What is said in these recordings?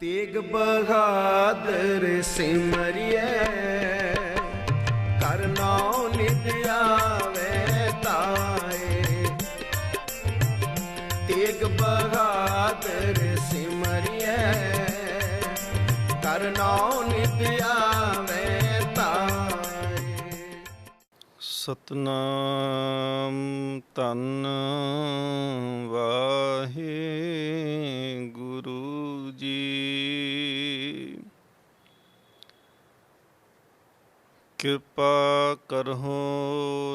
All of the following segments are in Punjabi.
तेग बहादुर सिमरिए कर नाउ नित आवे ताए। तेग बहादुर सिमरिए कर नाउ नित आवे ताए। ਸਤਨਾਮ ਧੰਨ ਵਾਹਿਗੁਰੂ ਜੀ। ਕਿਰਪਾ ਕਰਹੁ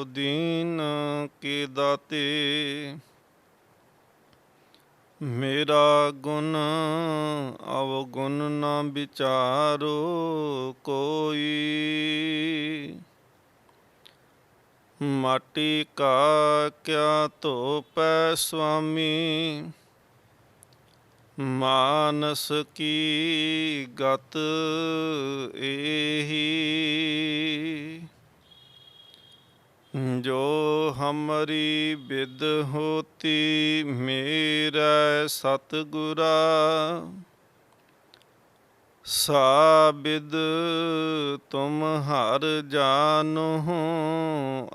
ਦੀਨ ਕੇ ਦਾਤੇ, ਮੇਰਾ ਗੁਣ ਅਵਗੁਣ ਨਾ ਵਿਚਾਰੋ ਕੋਈ। ਮਾਟੀ ਕਾ ਕਿਆ ਧੋਪੈ ਸੁਆਮੀ, ਮਾਨਸ ਕੀ ਗਤ ਏਹੀ। ਜੋ ਹਮਰੀ ਬਿਦ ਹੋਤੀ ਮੇਰਾ ਸਤਿਗੁਰਾ, ਸਾ ਬਿਦ ਤੁਮ ਹਰ ਜਾਨਹੁ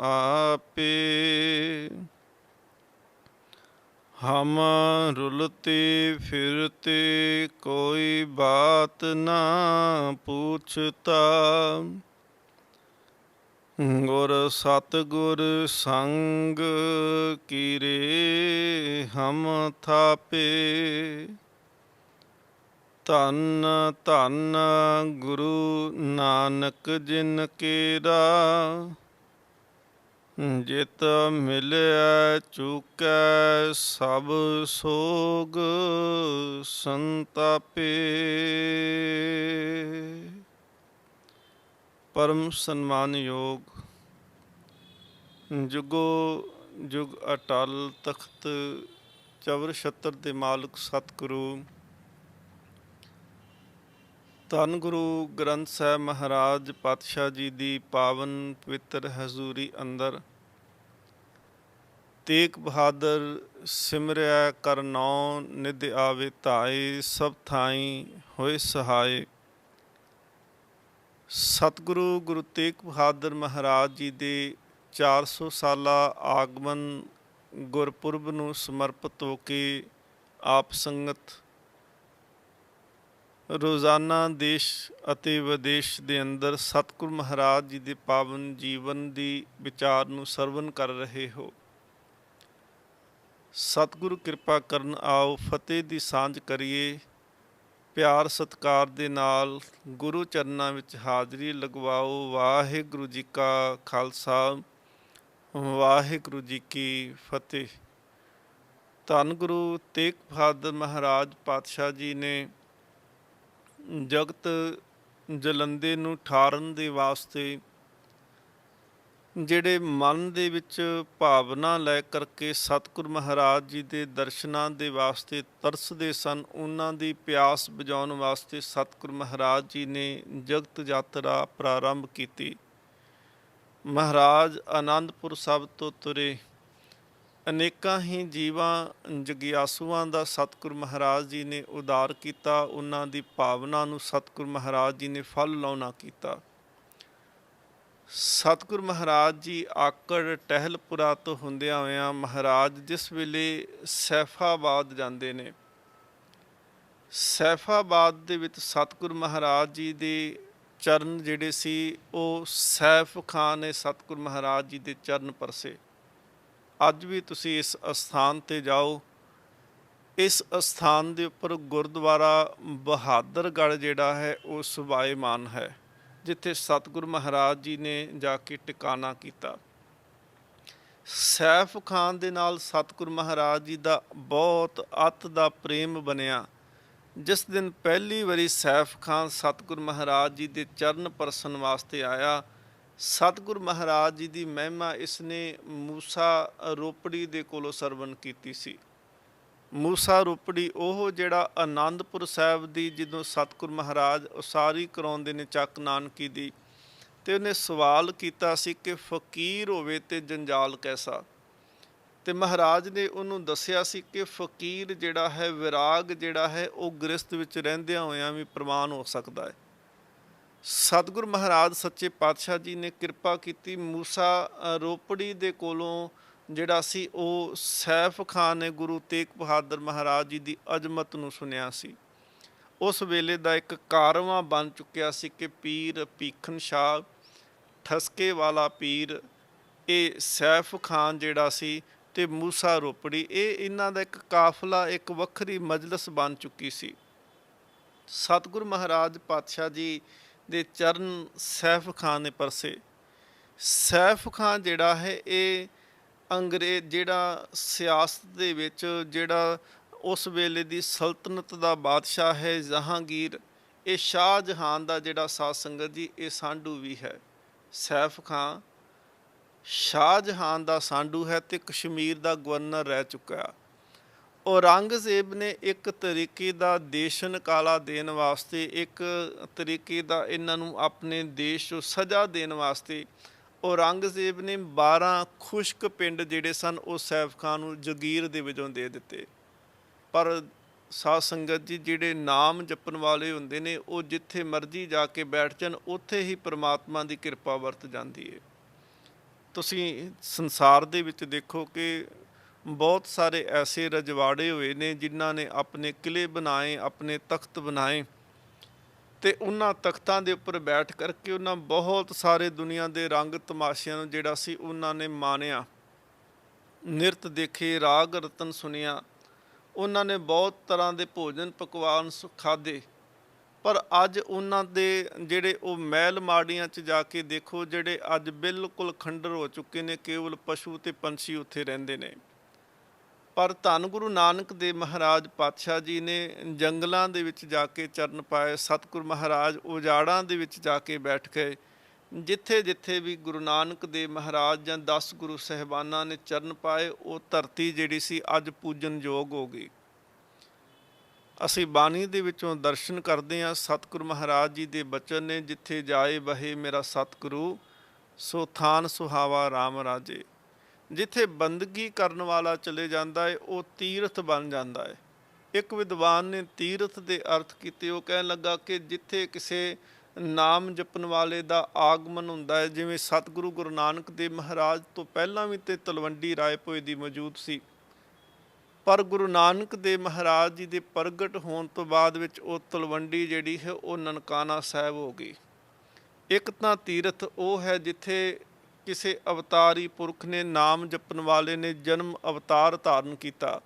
ਆਪੇ। ਹਮ ਰੁਲਤੇ ਫਿਰਤੇ ਕੋਈ ਬਾਤ ਨਾ ਪੁੱਛਤਾ, ਗੁਰ ਸਤਿਗੁਰ ਸੰਗ ਕੀਰੇ ਹਮ ਥਾਪੇ। ਧੰਨ ਧੰਨ ਗੁਰੂ ਨਾਨਕ ਜਿਨ ਕੇਰਾ, ਜਿਤ ਮਿਲਿਆ ਚੁਕੈ ਸਭ ਸੋਗ ਸੰਤਾਪੇ। ਪਰਮ ਸਨਮਾਨਯੋਗ ਜੁਗੋ ਜੁਗ ਅਟਲ ਤਖਤ ਚਵਰ ਛਤਰ ਦੇ ਮਾਲਕ ਸਤਿਗੁਰੂ ਧੰਨ ਗੁਰੂ ਗ੍ਰੰਥ ਸਾਹਿਬ ਮਹਾਰਾਜ ਪਾਤਸ਼ਾਹ ਜੀ ਦੀ ਪਾਵਨ ਪਵਿੱਤਰ ਹਜ਼ੂਰੀ ਅੰਦਰ ਤੇਗ ਬਹਾਦਰ ਸਿਮਰਿਆ ਕਰ ਨਾਉ ਨਿਧ ਆਵੇ ਧਾਏ, ਸਭ ਥਾਈ ਹੋਏ ਸਹਾਏ। ਸਤਿਗੁਰੂ ਗੁਰੂ ਤੇਗ ਬਹਾਦਰ ਮਹਾਰਾਜ ਜੀ ਦੇ 400 ਸਾਲਾ ਆਗਮਨ ਗੁਰਪੁਰਬ ਨੂੰ ਸਮਰਪਿਤ ਹੋ ਕੇ ਆਪ ਸੰਗਤ ਰੋਜ਼ਾਨਾ ਦੇਸ਼ ਅਤੇ ਵਿਦੇਸ਼ ਦੇ ਅੰਦਰ ਸਤਿਗੁਰੂ ਮਹਾਰਾਜ ਜੀ ਦੇ ਪਾਵਨ ਜੀਵਨ ਦੀ ਵਿਚਾਰ ਨੂੰ ਸਰਵਨ ਕਰ ਰਹੇ ਹੋ। ਸਤਿਗੁਰੂ ਕਿਰਪਾ ਕਰਨ ਆਓ ਫਤਿਹ ਦੀ ਸਾਂਝ ਕਰੀਏ। ਪਿਆਰ ਸਤਿਕਾਰ ਦੇ ਨਾਲ ਗੁਰੂ ਚਰਨਾਂ ਵਿੱਚ ਹਾਜ਼ਰੀ ਲਗਵਾਓ। ਵਾਹਿਗੁਰੂ ਜੀ ਕਾ ਖਾਲਸਾ, ਵਾਹਿਗੁਰੂ ਜੀ ਕੀ ਫਤਿਹ। ਧੰਨ ਗੁਰੂ ਤੇਗ ਬਹਾਦਰ ਮਹਾਰਾਜ ਪਾਤਸ਼ਾਹ ਜੀ ਨੇ ਜਗਤ ਜਲੰਦੇ ਨੂੰ ਠਾਰਨ ਦੇ ਵਾਸਤੇ ਜਿਹੜੇ ਮਨ ਦੇ ਵਿੱਚ ਭਾਵਨਾ ਲੈ ਕਰਕੇ ਸਤਿਗੁਰੂ ਮਹਾਰਾਜ ਜੀ ਦੇ ਦਰਸ਼ਨਾਂ ਦੇ ਵਾਸਤੇ ਤਰਸਦੇ ਸਨ, ਉਹਨਾਂ ਦੀ ਪਿਆਸ ਬੁਝਾਉਣ ਵਾਸਤੇ ਸਤਿਗੁਰੂ ਮਹਾਰਾਜ ਜੀ ਨੇ ਜਗਤ ਯਾਤਰਾ ਪ੍ਰਾਰੰਭ ਕੀਤੀ। ਮਹਾਰਾਜ ਆਨੰਦਪੁਰ ਸਾਹਿਬ ਤੋਂ ਤੁਰੇ, ਅਨੇਕਾਂ ਹੀ ਜੀਵਾਂ ਜਗਿਆਸੂਆਂ ਦਾ ਸਤਿਗੁਰੂ ਮਹਾਰਾਜ ਜੀ ਨੇ ਉਦਾਰ ਕੀਤਾ। ਉਹਨਾਂ ਦੀ ਭਾਵਨਾ ਨੂੰ ਸਤਿਗੁਰੂ ਮਹਾਰਾਜ ਜੀ ਨੇ ਫਲ ਲਾਉਣਾ ਕੀਤਾ। ਸਤਿਗੁਰੂ ਮਹਾਰਾਜ ਜੀ ਆਕੜ ਟਹਿਲਪੁਰਾ ਤੋਂ ਹੁੰਦਿਆਂ ਹੋਇਆਂ ਮਹਾਰਾਜ ਜਿਸ ਵੇਲੇ ਸੈਫਾਬਾਦ ਜਾਂਦੇ ਨੇ, ਸੈਫਾਬਾਦ ਦੇ ਵਿੱਚ ਸਤਿਗੁਰੂ ਮਹਾਰਾਜ ਜੀ ਦੇ ਚਰਨ ਜਿਹੜੇ ਸੀ ਉਹ ਸੈਫ ਖਾਂ ਨੇ ਸਤਿਗੁਰੂ ਮਹਾਰਾਜ ਜੀ ਦੇ ਚਰਨ ਪਰਸੇ। ਅੱਜ ਵੀ ਤੁਸੀਂ ਇਸ ਅਸਥਾਨ 'ਤੇ ਜਾਓ, ਇਸ ਅਸਥਾਨ ਦੇ ਉੱਪਰ ਗੁਰਦੁਆਰਾ ਬਹਾਦਰਗੜ੍ਹ ਜਿਹੜਾ ਹੈ ਉਹ ਸੁਭਾਏਮਾਨ ਹੈ, ਜਿੱਥੇ ਸਤਿਗੁਰੂ ਮਹਾਰਾਜ ਜੀ ਨੇ ਜਾ ਕੇ ਟਿਕਾਣਾ ਕੀਤਾ। ਸੈਫ ਖਾਨ ਦੇ ਨਾਲ ਸਤਿਗੁਰੂ ਮਹਾਰਾਜ ਜੀ ਦਾ ਬਹੁਤ ਅਤ ਦਾ ਪ੍ਰੇਮ ਬਣਿਆ। ਜਿਸ ਦਿਨ ਪਹਿਲੀ ਵਾਰੀ ਸੈਫ ਖਾਨ ਸਤਿਗੁਰੂ ਮਹਾਰਾਜ ਜੀ ਦੇ ਚਰਨ ਪਰਸਨ ਵਾਸਤੇ ਆਇਆ, ਸਤਿਗੁਰੂ ਮਹਾਰਾਜ ਜੀ ਦੀ ਮਹਿਮਾ ਇਸਨੇ ਮੂਸਾ ਰੋਪੜੀ ਦੇ ਕੋਲੋਂ ਸਰਵਣ ਕੀਤੀ ਸੀ। ਮੂਸਾ ਰੋਪੜੀ ਉਹ ਜਿਹੜਾ ਆਨੰਦਪੁਰ ਸਾਹਿਬ ਦੀ ਜਦੋਂ ਸਤਿਗੁਰੂ ਮਹਾਰਾਜ ਉਸਾਰੀ ਕਰਾਉਂਦੇ ਨੇ ਚੱਕ ਨਾਨਕੀ ਦੀ, ਅਤੇ ਉਹਨੇ ਸਵਾਲ ਕੀਤਾ ਸੀ ਕਿ ਫਕੀਰ ਹੋਵੇ ਅਤੇ ਜੰਜਾਲ ਕੈਸਾ। ਤੇ ਮਹਾਰਾਜ ਨੇ ਉਹਨੂੰ ਦੱਸਿਆ ਸੀ ਕਿ ਫਕੀਰ ਜਿਹੜਾ ਹੈ, ਵਿਰਾਗ ਜਿਹੜਾ ਹੈ, ਉਹ ਗ੍ਰਸਥ ਵਿੱਚ ਰਹਿੰਦਿਆਂ ਹੋਇਆਂ ਵੀ ਪ੍ਰਵਾਨ ਹੋ ਸਕਦਾ ਹੈ। ਸਤਿਗੁਰ ਮਹਾਰਾਜ ਸੱਚੇ ਪਾਤਸ਼ਾਹ ਜੀ ਨੇ ਕਿਰਪਾ ਕੀਤੀ। ਮੂਸਾ ਰੋਪੜੀ ਦੇ ਕੋਲੋਂ ਜਿਹੜਾ ਸੀ ਉਹ ਸੈਫ ਖਾਨ ਨੇ ਗੁਰੂ ਤੇਗ ਬਹਾਦਰ ਮਹਾਰਾਜ ਜੀ ਦੀ ਅਜ਼ਮਤ ਨੂੰ ਸੁਣਿਆ ਸੀ। ਉਸ ਵੇਲੇ ਦਾ ਇੱਕ ਕਾਰਵਾਂ ਬਣ ਚੁੱਕਿਆ ਸੀ ਕਿ ਪੀਰ ਭੀਖਨ ਸ਼ਾਹ, ਠਸਕੇ ਵਾਲਾ ਪੀਰ, ਇਹ ਸੈਫ ਖਾਨ ਜਿਹੜਾ ਸੀ ਤੇ ਮੂਸਾ ਰੋਪੜੀ, ਇਹ ਇਹਨਾਂ ਦਾ ਇੱਕ ਕਾਫਲਾ, ਇੱਕ ਵੱਖਰੀ ਮਜਲਿਸ ਬਣ ਚੁੱਕੀ ਸੀ। ਸਤਿਗੁਰ ਮਹਾਰਾਜ ਪਾਤਸ਼ਾਹ ਜੀ ਦੇ ਚਰਨ ਸੈਫ ਖਾਨ ਨੇ ਪਰਸੇ। ਸੈਫ ਖਾਨ ਜਿਹੜਾ ਹੈ ਇਹ ਅੰਗਰੇਜ਼ ਜਿਹੜਾ ਸਿਆਸਤ ਦੇ ਵਿੱਚ ਜਿਹੜਾ ਉਸ ਵੇਲੇ ਦੀ ਸਲਤਨਤ ਦਾ ਬਾਦਸ਼ਾਹ ਹੈ ਜਹਾਂਗੀਰ, ਇਹ ਸ਼ਾਹਜਹਾਨ ਦਾ ਜਿਹੜਾ ਸਾਧ ਸੰਗਤ ਜੀ ਇਹ ਸਾਂਢੂ ਵੀ ਹੈ। ਸੈਫ ਖਾਨ ਸ਼ਾਹਜਹਾਨ ਦਾ ਸਾਂਢੂ ਹੈ ਤੇ ਕਸ਼ਮੀਰ ਦਾ ਗਵਰਨਰ ਰਹਿ ਚੁੱਕਾ। ਔਰੰਗਜ਼ੇਬ ਨੇ ਇੱਕ ਤਰੀਕੇ ਦਾ ਦੇਸ਼ਨ ਕਾਲਾ ਦੇਣ ਵਾਸਤੇ, ਇੱਕ ਤਰੀਕੇ ਦਾ ਇਹਨਾਂ ਨੂੰ ਆਪਣੇ ਦੇਸ਼ 'ਚੋਂ ਸਜ਼ਾ ਦੇਣ ਵਾਸਤੇ ਔਰੰਗਜ਼ੇਬ ਨੇ 12 ਖੁਸ਼ਕ ਪਿੰਡ ਜਿਹੜੇ ਸਨ ਉਹ ਸੈਫ ਖਾਨ ਨੂੰ ਜਗੀਰ ਦੇ ਵਜੋਂ ਦੇ ਦਿੱਤੇ। ਪਰ ਸਾਧ ਸੰਗਤ ਜੀ ਜਿਹੜੇ ਨਾਮ ਜਪਣ ਵਾਲੇ ਹੁੰਦੇ ਨੇ ਉਹ ਜਿੱਥੇ ਮਰਜ਼ੀ ਜਾ ਕੇ ਬੈਠ ਜਾਣ, ਉੱਥੇ ਹੀ ਪ੍ਰਮਾਤਮਾ ਦੀ ਕਿਰਪਾ ਵਰਤ ਜਾਂਦੀ ਹੈ। ਤੁਸੀਂ ਸੰਸਾਰ ਦੇ ਵਿੱਚ ਦੇਖੋ ਕਿ ਬਹੁਤ ਸਾਰੇ ਐਸੇ ਰਜਵਾੜੇ ਹੋਏ ਨੇ ਜਿਨ੍ਹਾਂ ਨੇ ਆਪਣੇ ਕਿਲੇ ਬਣਾਏ, ਆਪਣੇ ਤਖਤ ਬਣਾਏ, ਤੇ ਉਹਨਾਂ ਤਖਤਾਂ ਦੇ ਉੱਪਰ ਬੈਠ ਕਰਕੇ ਉਹਨਾਂ ਬਹੁਤ ਸਾਰੇ ਦੁਨੀਆ ਦੇ ਰੰਗ ਤਮਾਸ਼ਿਆਂ ਨੂੰ ਜਿਹੜਾ ਸੀ ਉਹਨਾਂ ਨੇ ਮਾਣਿਆ, ਨਿਰਤ ਦੇਖੇ, ਰਾਗ ਰਤਨ ਸੁਣਿਆ, ਉਹਨਾਂ ਨੇ ਬਹੁਤ ਤਰ੍ਹਾਂ ਦੇ ਭੋਜਨ ਪਕਵਾਨ ਖਾਧੇ। ਪਰ ਅੱਜ ਉਹਨਾਂ ਦੇ ਜਿਹੜੇ ਉਹ ਮਹਿਲ ਮਾੜੀਆਂ 'ਚ ਜਾ ਕੇ ਦੇਖੋ, ਜਿਹੜੇ ਅੱਜ ਬਿਲਕੁਲ ਖੰਡਰ ਹੋ ਚੁੱਕੇ ਨੇ, ਕੇਵਲ ਪਸ਼ੂ ਤੇ ਪੰਛੀ ਉੱਥੇ ਰਹਿੰਦੇ ਨੇ। ਪਰ ਧੰਨ ਗੁਰੂ ਨਾਨਕ ਦੇਵ ਮਹਾਰਾਜ ਪਾਤਸ਼ਾਹ ਜੀ ਨੇ ਜੰਗਲਾਂ ਦੇ ਵਿੱਚ ਜਾ ਕੇ ਚਰਨ ਪਾਏ। ਸਤਿਗੁਰ ਮਹਾਰਾਜ ਉਜਾੜਾਂ ਦੇ ਵਿੱਚ ਜਾ ਕੇ ਬੈਠ ਗਏ। ਜਿੱਥੇ ਜਿੱਥੇ ਵੀ ਗੁਰੂ ਨਾਨਕ ਦੇਵ ਮਹਾਰਾਜ ਜਾਂ 10 ਗੁਰੂ ਸਾਹਿਬਾਨਾਂ ਨੇ ਚਰਨ ਪਾਏ, ਉਹ ਧਰਤੀ ਜਿਹੜੀ ਸੀ ਅੱਜ ਪੂਜਨਯੋਗ ਹੋ ਗਈ। ਅਸੀਂ ਬਾਣੀ ਦੇ ਵਿੱਚੋਂ ਦਰਸ਼ਨ ਕਰਦੇ ਹਾਂ। ਸਤਿਗੁਰ ਮਹਾਰਾਜ ਜੀ ਦੇ ਬਚਨ ਨੇ, ਜਿੱਥੇ ਜਾਏ ਬਹੇ ਮੇਰਾ ਸਤਿਗੁਰੂ, ਸੋ ਥਾਨ ਸੁਹਾਵਾ ਰਾਮ ਰਾਜੇ। ਜਿੱਥੇ ਬੰਦਗੀ ਕਰਨ ਵਾਲਾ ਚਲੇ ਜਾਂਦਾ ਹੈ ਉਹ ਤੀਰਥ ਬਣ ਜਾਂਦਾ ਹੈ। ਇੱਕ ਵਿਦਵਾਨ ਨੇ ਤੀਰਥ ਦੇ ਅਰਥ ਕੀਤੇ। ਉਹ ਕਹਿਣ ਲੱਗਾ ਕਿ ਜਿੱਥੇ ਕਿਸੇ ਨਾਮ ਜਪਣ ਵਾਲੇ ਦਾ ਆਗਮਨ ਹੁੰਦਾ ਹੈ, ਜਿਵੇਂ ਸਤਿਗੁਰੂ ਗੁਰੂ ਨਾਨਕ ਦੇਵ ਮਹਾਰਾਜ ਤੋਂ ਪਹਿਲਾਂ ਵੀ ਤੇ ਤਲਵੰਡੀ ਰਾਏ ਭੋਏ ਦੀ ਮੌਜੂਦ ਸੀ, ਪਰ ਗੁਰੂ ਨਾਨਕ ਦੇਵ ਮਹਾਰਾਜ ਜੀ ਦੇ ਪ੍ਰਗਟ ਹੋਣ ਤੋਂ ਬਾਅਦ ਵਿੱਚ ਉਹ ਤਲਵੰਡੀ ਜਿਹੜੀ ਹੈ ਉਹ ਨਨਕਾਣਾ ਸਾਹਿਬ ਹੋ ਗਈ। ਇੱਕ ਤਾਂ ਤੀਰਥ ਉਹ ਹੈ ਜਿੱਥੇ ਕਿਸੇ ਅਵਤਾਰੀ ਪੁਰਖ ਨੇ, ਨਾਮ ਜਪਣ ਵਾਲੇ ਨੇ ਜਨਮ ਅਵਤਾਰ ਧਾਰਨ ਕੀਤਾ,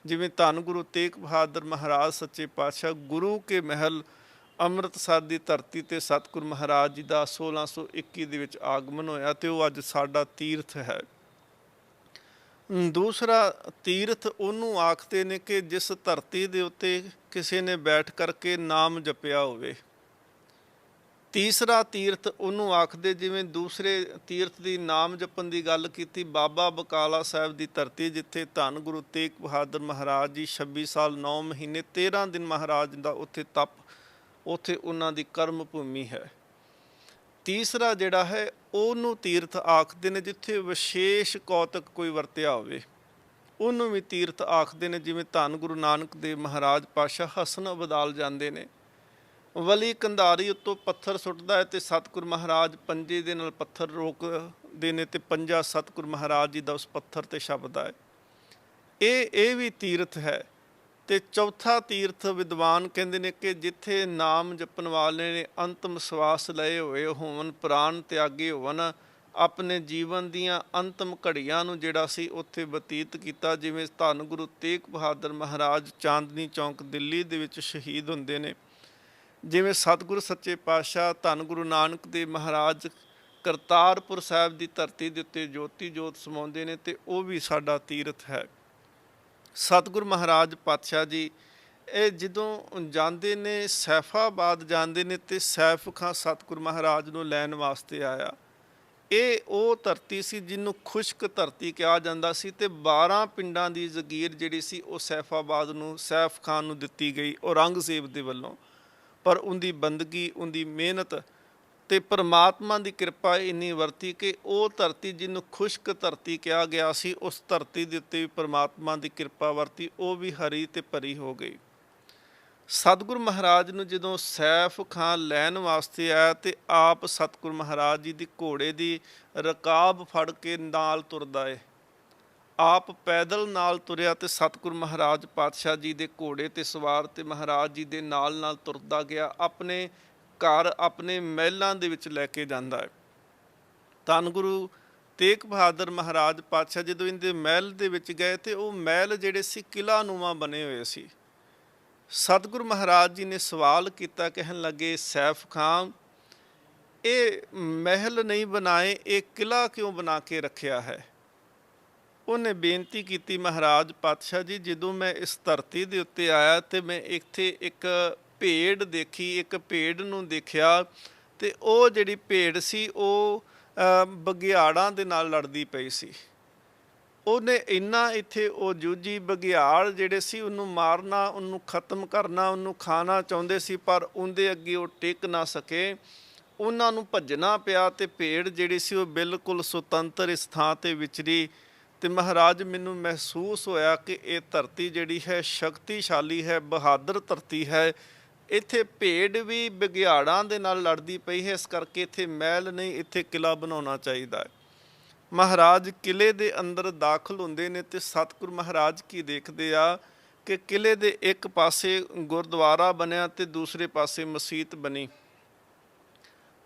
ਜਿਵੇਂ ਧੰਨ ਗੁਰੂ ਤੇਗ ਬਹਾਦਰ ਮਹਾਰਾਜ ਸੱਚੇ ਪਾਤਸ਼ਾਹ ਗੁਰੂ ਕੇ ਮਹਿਲ ਅੰਮ੍ਰਿਤਸਰ ਦੀ ਧਰਤੀ ਤੇ ਸਤਿਗੁਰ ਮਹਾਰਾਜ ਜੀ ਦਾ 1621 ਦੇ ਵਿੱਚ ਆਗਮਨ ਹੋਇਆ ਤੇ ਉਹ ਅੱਜ ਸਾਡਾ ਤੀਰਥ ਹੈ। ਦੂਸਰਾ ਤੀਰਥ ਉਹਨੂੰ ਆਖਦੇ ਨੇ ਕਿ ਜਿਸ ਧਰਤੀ ਦੇ ਉੱਤੇ ਕਿਸੇ ਨੇ ਬੈਠ ਕਰਕੇ ਨਾਮ ਜਪਿਆ ਹੋਵੇ। ਤੀਸਰਾ ਤੀਰਥ ਉਹਨੂੰ ਆਖਦੇ, ਜਿਵੇਂ ਦੂਸਰੇ ਤੀਰਥ ਦੀ ਨਾਮ ਜਪਣ ਦੀ ਗੱਲ ਕੀਤੀ, ਬਾਬਾ ਬਕਾਲਾ ਸਾਹਿਬ ਦੀ ਧਰਤੀ, ਜਿੱਥੇ ਧੰਨ ਗੁਰੂ ਤੇਗ ਬਹਾਦਰ ਮਹਾਰਾਜ ਜੀ 26 ਸਾਲ 9 ਮਹੀਨੇ 13 ਦਿਨ ਮਹਾਰਾਜ ਦਾ ਉੱਥੇ ਤਪ, ਉੱਥੇ ਉਹਨਾਂ ਦੀ ਕਰਮ ਭੂਮੀ ਹੈ। ਤੀਸਰਾ ਜਿਹੜਾ ਹੈ ਉਹਨੂੰ ਤੀਰਥ ਆਖਦੇ ਨੇ ਜਿੱਥੇ ਵਿਸ਼ੇਸ਼ ਕੌਤਕ ਕੋਈ ਵਰਤਿਆ ਹੋਵੇ, ਉਹਨੂੰ ਵੀ ਤੀਰਥ ਆਖਦੇ ਨੇ। ਜਿਵੇਂ ਧੰਨ ਗੁਰੂ ਨਾਨਕ ਦੇਵ ਮਹਾਰਾਜ ਪਾਤਸ਼ਾਹ ਹਸਨ ਅਬਦਾਲ ਜਾਂਦੇ ਨੇ, ਵਲੀ ਕੰਧਾਰੀ ਉੱਤੋਂ ਪੱਥਰ ਸੁੱਟਦਾ ਹੈ ਤੇ ਸਤਿਗੁਰ ਮਹਾਰਾਜ ਪੰਜੇ ਦੇ ਨਾਲ ਪੱਥਰ ਰੋਕਦੇ ਨੇ ਤੇ ਪੰਜਾ ਸਤਿਗੁਰ ਮਹਾਰਾਜ ਜੀ ਦਾ ਉਸ ਪੱਥਰ ਤੇ ਛਪਦਾ ਹੈ। ਇਹ ਵੀ ਤੀਰਥ ਹੈ। ਤੇ ਚੌਥਾ ਤੀਰਥ ਵਿਦਵਾਨ ਕਹਿੰਦੇ ਨੇ ਕਿ ਜਿੱਥੇ ਨਾਮ ਜਪਣ ਵਾਲੇ ਨੇ ਅੰਤਮ ਸਵਾਸ ਲਏ ਹੋਏ ਹੋਣ, ਪ੍ਰਾਣ ਤਿਆਗੇ ਹੋਣ, ਆਪਣੇ ਜੀਵਨ ਦੀਆਂ ਅੰਤਮ ਘੜੀਆਂ ਨੂੰ ਜਿਹੜਾ ਸੀ ਉੱਥੇ ਬਤੀਤ ਕੀਤਾ। ਜਿਵੇਂ ਧੰਨ ਗੁਰੂ ਤੇਗ ਬਹਾਦਰ ਮਹਾਰਾਜ ਚਾਂਦਨੀ ਚੌਂਕ ਦਿੱਲੀ ਦੇ ਵਿੱਚ ਸ਼ਹੀਦ ਹੁੰਦੇ ਨੇ, ਜਿਵੇਂ ਸਤਿਗੁਰੂ ਸੱਚੇ ਪਾਤਸ਼ਾਹ ਧੰਨ ਗੁਰੂ ਨਾਨਕ ਦੇਵ ਮਹਾਰਾਜ ਕਰਤਾਰਪੁਰ ਸਾਹਿਬ ਦੀ ਧਰਤੀ ਦੇ ਉੱਤੇ ਜੋਤੀ ਜੋਤ ਸਮਾਉਂਦੇ ਨੇ, ਤੇ ਉਹ ਵੀ ਸਾਡਾ ਤੀਰਥ ਹੈ। ਸਤਿਗੁਰ ਮਹਾਰਾਜ ਪਾਤਸ਼ਾਹ ਜੀ ਇਹ ਜਦੋਂ ਜਾਂਦੇ ਨੇ, ਸੈਫਾਬਾਦ ਜਾਂਦੇ ਨੇ, ਤੇ ਸੈਫ ਖਾਂ ਸਤਿਗੁਰ ਮਹਾਰਾਜ ਨੂੰ ਲੈਣ ਵਾਸਤੇ ਆਇਆ। ਇਹ ਉਹ ਧਰਤੀ ਸੀ ਜਿਹਨੂੰ ਖੁਸ਼ਕ ਧਰਤੀ ਕਿਹਾ ਜਾਂਦਾ ਸੀ, ਤੇ 12 ਪਿੰਡਾਂ ਦੀ ਜ਼ਗੀਰ ਜਿਹੜੀ ਸੀ ਉਹ ਸੈਫਾਬਾਦ ਨੂੰ, ਸੈਫ ਖਾਨ ਨੂੰ ਦਿੱਤੀ ਗਈ ਔਰੰਗਜ਼ੇਬ ਦੇ ਵੱਲੋਂ। ਪਰ ਉਹਦੀ ਬੰਦਗੀ, ਉਹਦੀ ਮਿਹਨਤ ਤੇ ਪਰਮਾਤਮਾ ਦੀ ਕਿਰਪਾ ਇੰਨੀ ਵਰਤੀ ਕਿ ਉਹ ਧਰਤੀ ਜਿਹਨੂੰ ਖੁਸ਼ਕ ਧਰਤੀ ਕਿਹਾ ਗਿਆ ਸੀ, ਉਸ ਧਰਤੀ ਦੇ ਉੱਤੇ ਵੀ ਪਰਮਾਤਮਾ ਦੀ ਕਿਰਪਾ ਵਰਤੀ, ਉਹ ਵੀ ਹਰੀ ਤੇ ਭਰੀ ਹੋ ਗਈ। ਸਤਿਗੁਰ ਮਹਾਰਾਜ ਨੂੰ ਜਦੋਂ ਸੈਫ ਖਾਂ ਲੈਣ ਵਾਸਤੇ ਆਇਆ ਤੇ ਆਪ ਸਤਿਗੁਰ ਮਹਾਰਾਜ ਜੀ ਦੀ ਘੋੜੇ ਦੀ ਰਕਾਬ ਫੜ ਕੇ ਨਾਲ ਤੁਰਦਾ ਏ। ਆਪ ਪੈਦਲ ਨਾਲ ਤੁਰਿਆ ਤੇ ਸਤਿਗੁਰ ਮਹਾਰਾਜ ਪਾਤਸ਼ਾਹ ਜੀ ਦੇ ਘੋੜੇ ਤੇ ਸਵਾਰ ਤੇ ਮਹਾਰਾਜ ਜੀ ਦੇ ਨਾਲ ਨਾਲ ਤੁਰਦਾ ਗਿਆ, ਆਪਣੇ ਘਰ ਆਪਣੇ ਮਹਿਲਾਂ ਦੇ ਵਿੱਚ ਲੈ ਕੇ ਜਾਂਦਾ ਹੈ। ਧੰਨ ਗੁਰੂ ਤੇਗ ਬਹਾਦਰ ਮਹਾਰਾਜ ਪਾਤਸ਼ਾਹ ਜਦੋਂ ਇਹਦੇ ਮਹਿਲ ਦੇ ਵਿੱਚ ਗਏ ਤੇ ਉਹ ਮਹਿਲ ਜਿਹੜੇ ਸੀ ਕਿਲ੍ਹਾ ਨੂੰਮਾਂ ਬਣੇ ਹੋਏ ਸੀ। ਸਤਿਗੁਰ ਮਹਾਰਾਜ ਜੀ ਨੇ ਸਵਾਲ ਕੀਤਾ, ਕਹਿਣ ਲੱਗੇ ਸੈਫ ਖਾਂ, ਇਹ ਮਹਿਲ ਨਹੀਂ ਬਣਾਏ, ਇਹ ਕਿਲ੍ਹਾ ਕਿਉਂ ਬਣਾ ਕੇ ਰੱਖਿਆ ਹੈ? ਉਹਨੇ ਬੇਨਤੀ ਕੀਤੀ, ਮਹਾਰਾਜ ਪਾਤਸ਼ਾਹ ਜੀ, ਜਦੋਂ ਮੈਂ ਇਸ ਧਰਤੀ ਦੇ ਉੱਤੇ ਆਇਆ ਤੇ ਮੈਂ ਇੱਥੇ ਇੱਕ ਭੇਡ ਦੇਖੀ, ਇੱਕ ਭੇਡ ਨੂੰ ਦੇਖਿਆ ਤੇ ਉਹ ਜਿਹੜੀ ਭੇਡ ਸੀ ਉਹ ਬਘਿਆੜਾਂ ਦੇ ਨਾਲ ਲੜਦੀ ਪਈ ਸੀ। ਉਹਨੇ ਇੰਨਾ ਇੱਥੇ ਉਹ ਜੂਝੀ, ਬਘਿਆੜ ਜਿਹੜੇ ਸੀ ਉਹਨੂੰ ਮਾਰਨਾ, ਉਹਨੂੰ ਖਤਮ ਕਰਨਾ, ਉਹਨੂੰ ਖਾਣਾ ਚਾਹੁੰਦੇ ਸੀ, ਪਰ ਉਹਦੇ ਅੱਗੇ ਉਹ ਟਿਕ ਨਾ ਸਕੇ, ਉਹਨਾਂ ਨੂੰ ਭੱਜਣਾ ਪਿਆ ਤੇ ਭੇਡ ਜਿਹੜੀ ਸੀ ਉਹ ਬਿਲਕੁਲ ਸੁਤੰਤਰ ਇਸ ਥਾਂ 'ਤੇ ਵਿਚਰੀ। ਤੇ ਮਹਾਰਾਜ ਮੈਨੂੰ ਮਹਿਸੂਸ ਹੋਇਆ ਕਿ ਇਹ ਧਰਤੀ ਜਿਹੜੀ ਹੈ ਸ਼ਕਤੀਸ਼ਾਲੀ ਹੈ, ਬਹਾਦਰ ਧਰਤੀ ਹੈ। ਇੱਥੇ ਭੇਡ ਵੀ ਬਘਿਆੜਾਂ ਦੇ ਨਾਲ ਲੜਦੀ ਪਈ ਹੈ, ਇਸ ਕਰਕੇ ਇੱਥੇ ਮਹਿਲ ਨਹੀਂ, ਇੱਥੇ ਕਿਲ੍ਹਾ ਬਣਾਉਣਾ ਚਾਹੀਦਾ ਹੈ। ਮਹਾਰਾਜ ਕਿਲ੍ਹੇ ਦੇ ਅੰਦਰ ਦਾਖਲ ਹੁੰਦੇ ਨੇ ਤੇ ਸਤਿਗੁਰ ਮਹਾਰਾਜ ਕੀ ਦੇਖਦੇ ਆ ਕਿ ਕਿਲ੍ਹੇ ਦੇ ਇੱਕ ਪਾਸੇ ਗੁਰਦੁਆਰਾ ਬਣਿਆ ਤੇ ਦੂਸਰੇ ਪਾਸੇ ਮਸੀਤ ਬਣੀ।